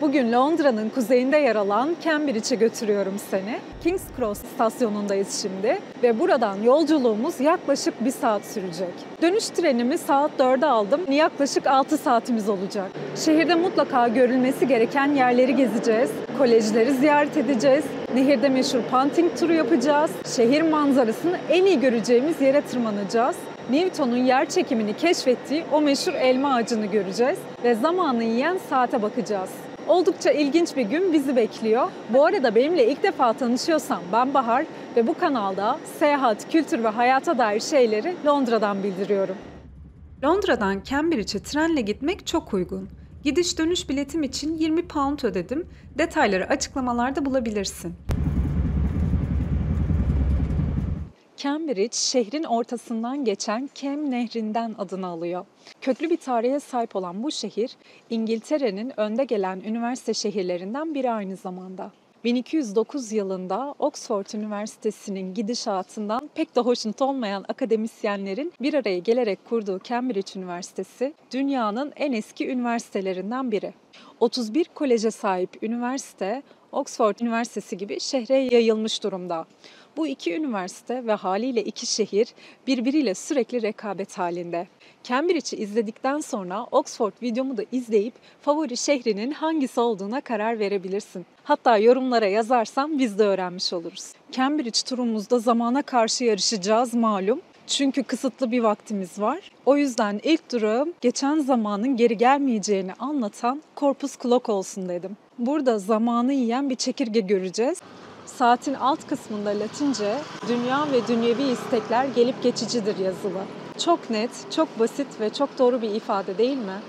Bugün Londra'nın kuzeyinde yer alan Cambridge'e götürüyorum seni. King's Cross istasyonundayız şimdi ve buradan yolculuğumuz yaklaşık 1 saat sürecek. Dönüş trenimi saat 4'e aldım. Yaklaşık 6 saatimiz olacak. Şehirde mutlaka görülmesi gereken yerleri gezeceğiz. Kolejleri ziyaret edeceğiz. Nehirde meşhur punting turu yapacağız. Şehir manzarasını en iyi göreceğimiz yere tırmanacağız. Newton'un yer çekimini keşfettiği o meşhur elma ağacını göreceğiz ve zamanı yiyen saate bakacağız. Oldukça ilginç bir gün bizi bekliyor. Bu arada benimle ilk defa tanışıyorsan ben Bahar ve bu kanalda seyahat, kültür ve hayata dair şeyleri Londra'dan bildiriyorum. Londra'dan Cambridge'e trenle gitmek çok uygun. Gidiş dönüş biletim için 20 pound ödedim. Detayları açıklamalarda bulabilirsin. Cambridge, şehrin ortasından geçen Cam Nehri'nden adını alıyor. Köklü bir tarihe sahip olan bu şehir, İngiltere'nin önde gelen üniversite şehirlerinden biri aynı zamanda. 1209 yılında Oxford Üniversitesi'nin gidişatından pek de hoşnut olmayan akademisyenlerin bir araya gelerek kurduğu Cambridge Üniversitesi, dünyanın en eski üniversitelerinden biri. 31 koleje sahip üniversite, Oxford Üniversitesi gibi şehre yayılmış durumda. Bu iki üniversite ve haliyle iki şehir birbiriyle sürekli rekabet halinde. Cambridge'i izledikten sonra Oxford videomu da izleyip favori şehrinin hangisi olduğuna karar verebilirsin. Hatta yorumlara yazarsan biz de öğrenmiş oluruz. Cambridge turumuzda zamana karşı yarışacağız malum. Çünkü kısıtlı bir vaktimiz var. O yüzden ilk durağım geçen zamanın geri gelmeyeceğini anlatan Corpus Clock olsun dedim. Burada zamanı yiyen bir çekirge göreceğiz. Saatin alt kısmında Latince, dünya ve dünyevi istekler gelip geçicidir yazılı. Çok net, çok basit ve çok doğru bir ifade değil mi?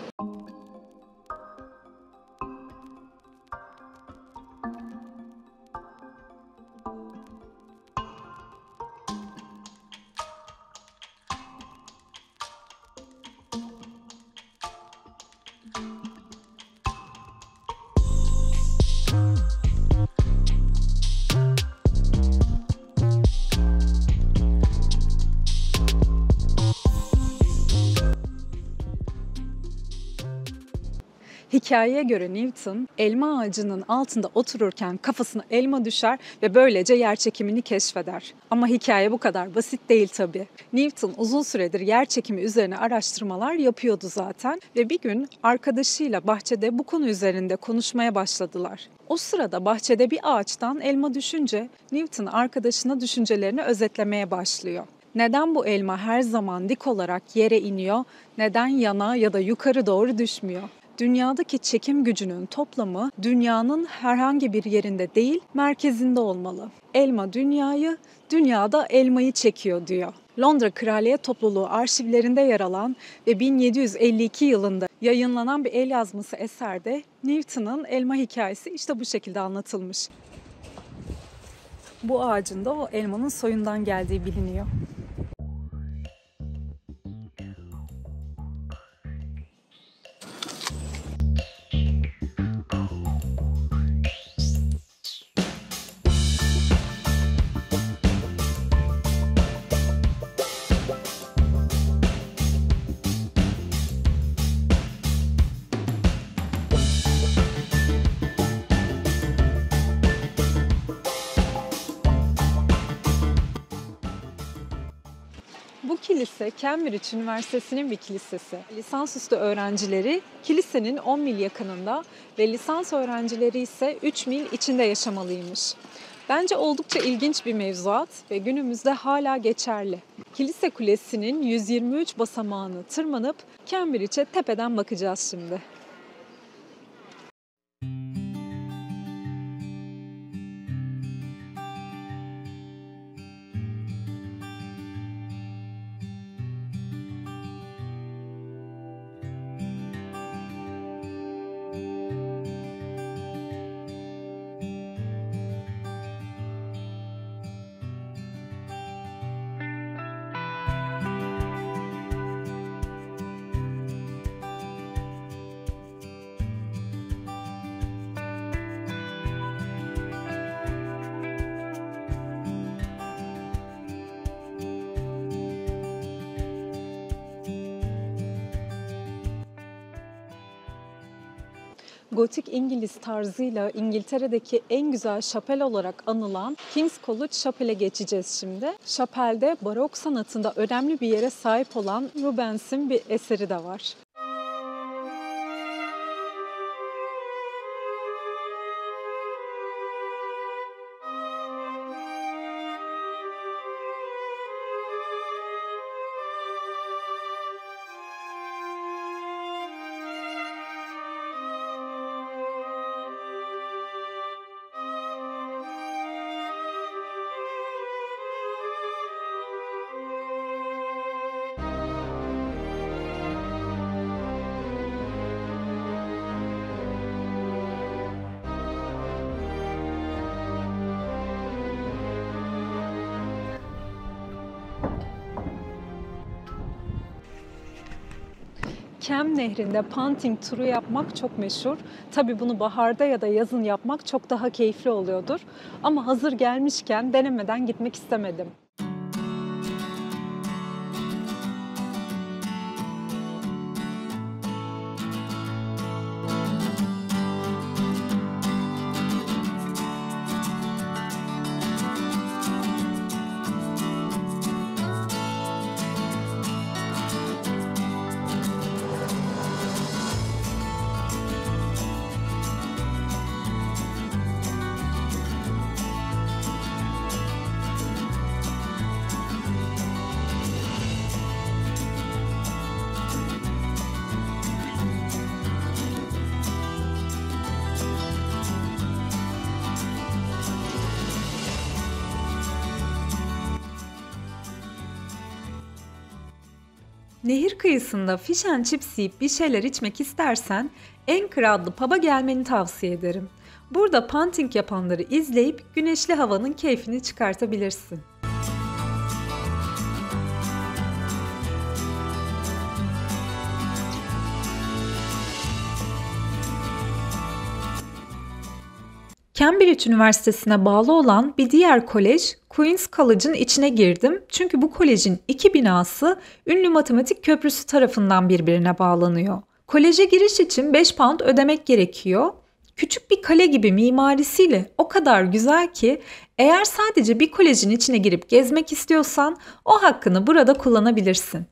Hikayeye göre Newton, elma ağacının altında otururken kafasına elma düşer ve böylece yer çekimini keşfeder. Ama hikaye bu kadar basit değil tabii. Newton uzun süredir yer çekimi üzerine araştırmalar yapıyordu zaten ve bir gün arkadaşıyla bahçede bu konu üzerinde konuşmaya başladılar. O sırada bahçede bir ağaçtan elma düşünce Newton arkadaşına düşüncelerini özetlemeye başlıyor. Neden bu elma her zaman dik olarak yere iniyor, neden yana ya da yukarı doğru düşmüyor? Dünyadaki çekim gücünün toplamı dünyanın herhangi bir yerinde değil, merkezinde olmalı. Elma dünyayı, dünya da elmayı çekiyor diyor. Londra Kraliyet Topluluğu arşivlerinde yer alan ve 1752 yılında yayınlanan bir el yazması eserde Newton'un elma hikayesi işte bu şekilde anlatılmış. Bu ağacın da o elmanın soyundan geldiği biliniyor. Bu kilise Cambridge Üniversitesi'nin bir kilisesi. Lisansüstü öğrencileri kilisenin 10 mil yakınında ve lisans öğrencileri ise 3 mil içinde yaşamalıymış. Bence oldukça ilginç bir mevzuat ve günümüzde hala geçerli. Kilise kulesinin 123 basamağını tırmanıp Cambridge'e tepeden bakacağız şimdi. Gotik İngiliz tarzıyla İngiltere'deki en güzel şapel olarak anılan King's College Chapel'e geçeceğiz şimdi. Şapelde barok sanatında önemli bir yere sahip olan Rubens'in bir eseri de var. Kem Nehri'nde panting turu yapmak çok meşhur. Tabii bunu baharda ya da yazın yapmak çok daha keyifli oluyordur. Ama hazır gelmişken denemeden gitmek istemedim. Nehir kıyısında fish and chips yiyip bir şeyler içmek istersen Anchor adlı pub'a gelmeni tavsiye ederim. Burada panting yapanları izleyip güneşli havanın keyfini çıkartabilirsin. Cambridge Üniversitesi'ne bağlı olan bir diğer kolej Queen's College'ın içine girdim. Çünkü bu kolejin iki binası ünlü matematik köprüsü tarafından birbirine bağlanıyor. Koleje giriş için 5 pound ödemek gerekiyor. Küçük bir kale gibi mimarisiyle o kadar güzel ki eğer sadece bir kolejin içine girip gezmek istiyorsan o hakkını burada kullanabilirsin.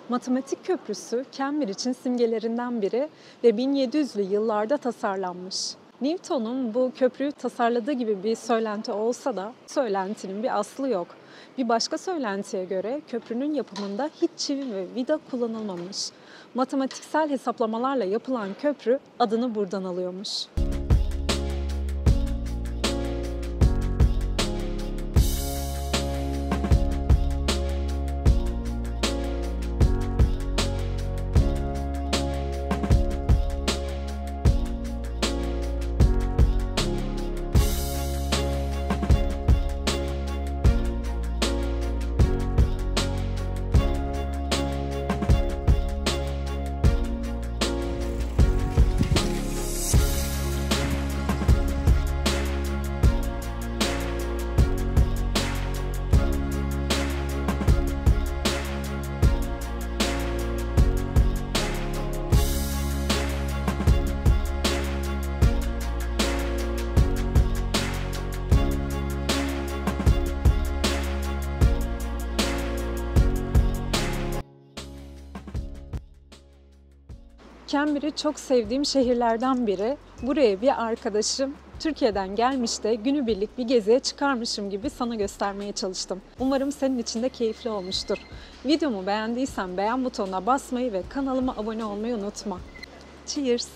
Matematik köprüsü Cambridge'in simgelerinden biri ve 1700'lü yıllarda tasarlanmış. Newton'un bu köprüyü tasarladığı gibi bir söylenti olsa da söylentinin bir aslı yok. Bir başka söylentiye göre köprünün yapımında hiç çivi ve vida kullanılmamış. Matematiksel hesaplamalarla yapılan köprü adını buradan alıyormuş. Cambridge çok sevdiğim şehirlerden biri. Buraya bir arkadaşım Türkiye'den gelmiş de günübirlik bir geziye çıkarmışım gibi sana göstermeye çalıştım. Umarım senin için de keyifli olmuştur. Videomu beğendiysen beğen butonuna basmayı ve kanalıma abone olmayı unutma. Cheers!